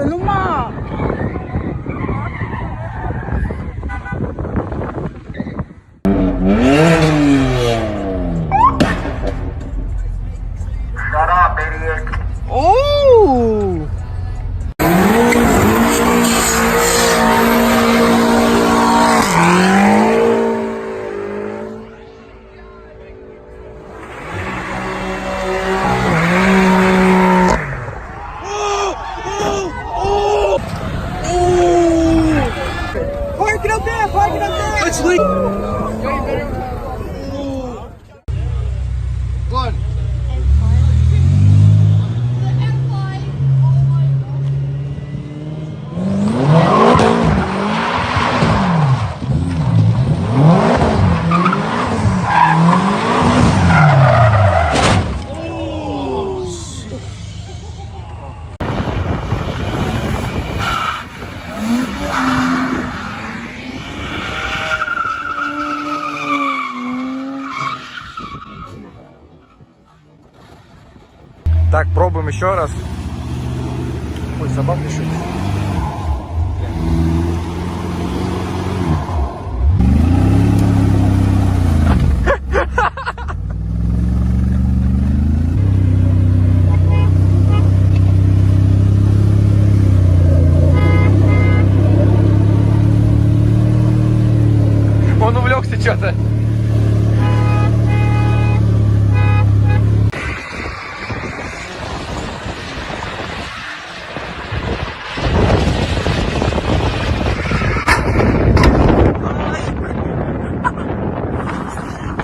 lumak. Shut up, idiot. Oh! Park it up there! Park it up there! Let's leave! One. Так, пробуем еще раз. Ой, забавно еще. Он увлекся что-то.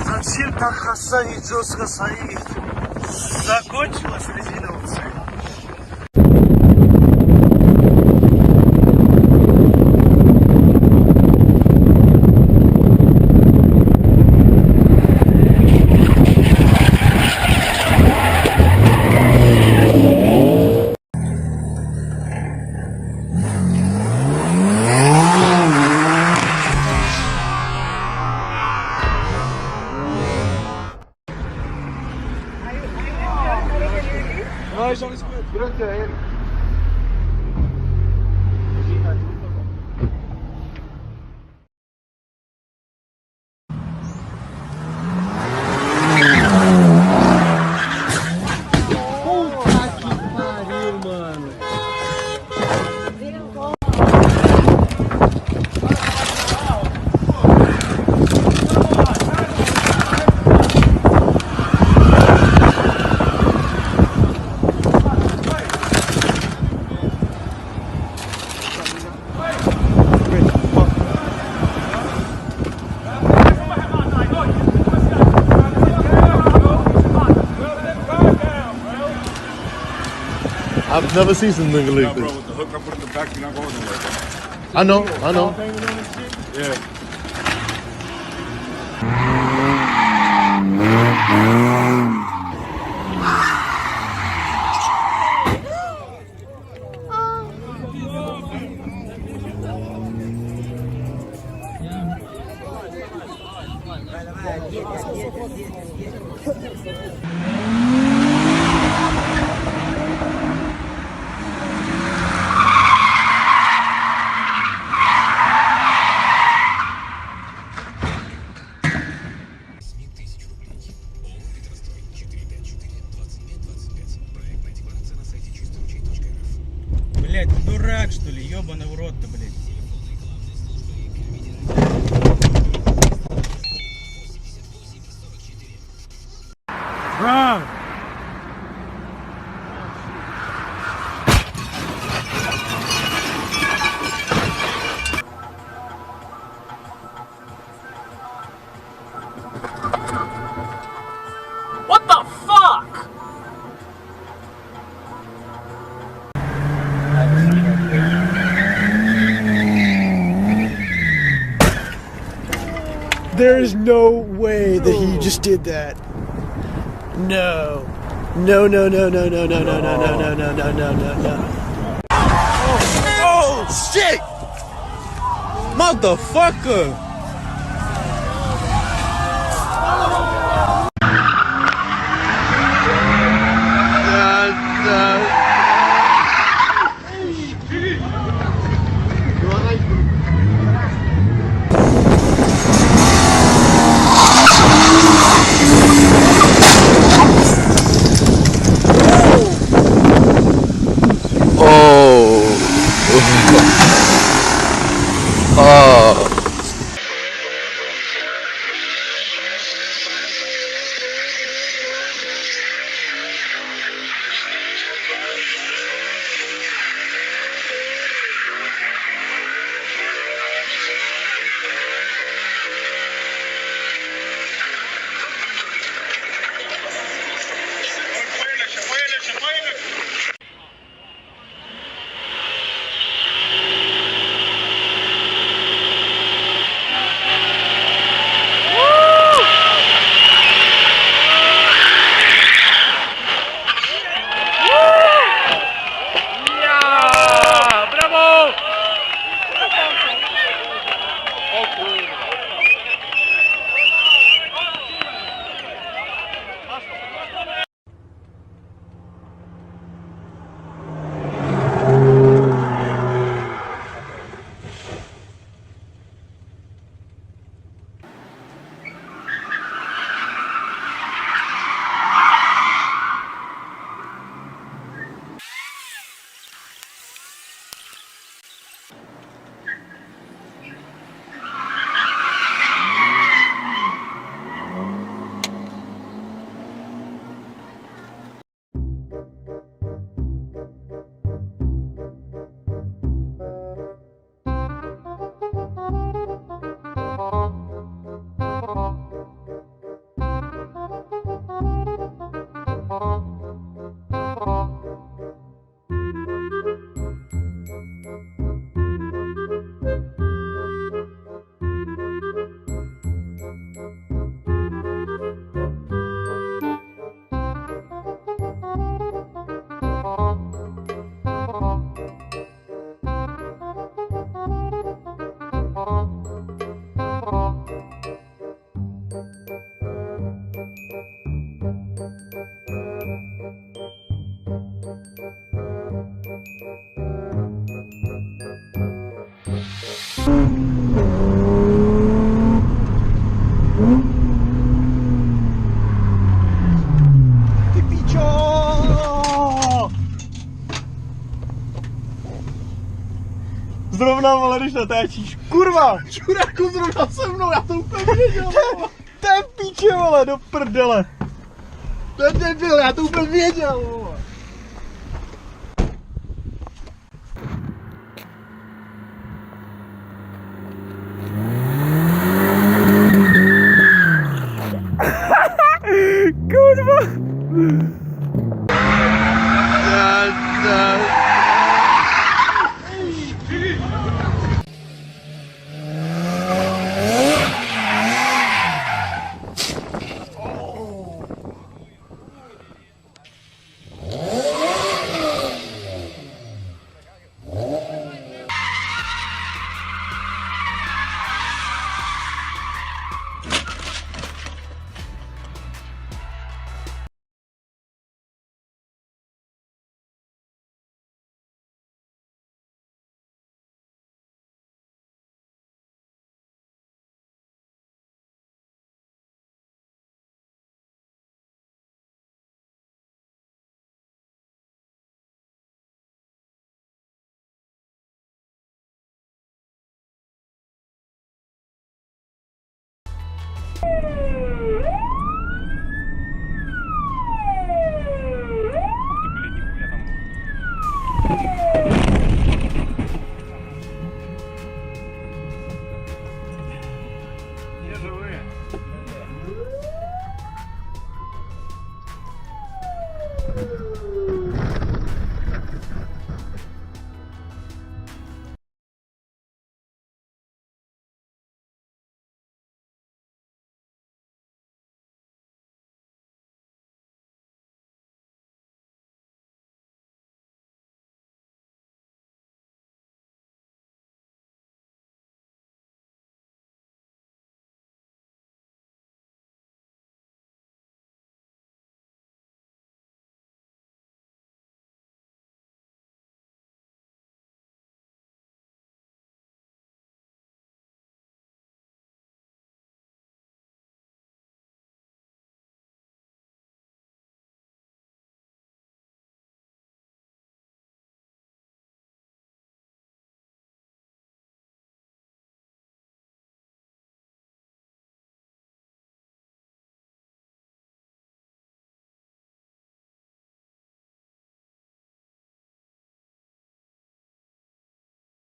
Зачем так хасанить, жестко стоит? Закончилась резиноваться. I've never seen something like this. With the hook I put in the back, you're not going nowhere. I know. Yeah. Блять, ты дурак что ли, ебаный в рот-то, блять. Ран! What the fuck? There's no way that he just did that. No. No, no, no, no, no, no, no, no, no, no, no, no, no, no, no. Oh shit! Motherfucker! Ty píčo! Zrovna, vole, když natáčíš. Kurva! Čuráku zrovna se mnou, já to úplně věděl! To je píče, vole, do prdele. To je debil, já to úplně věděl!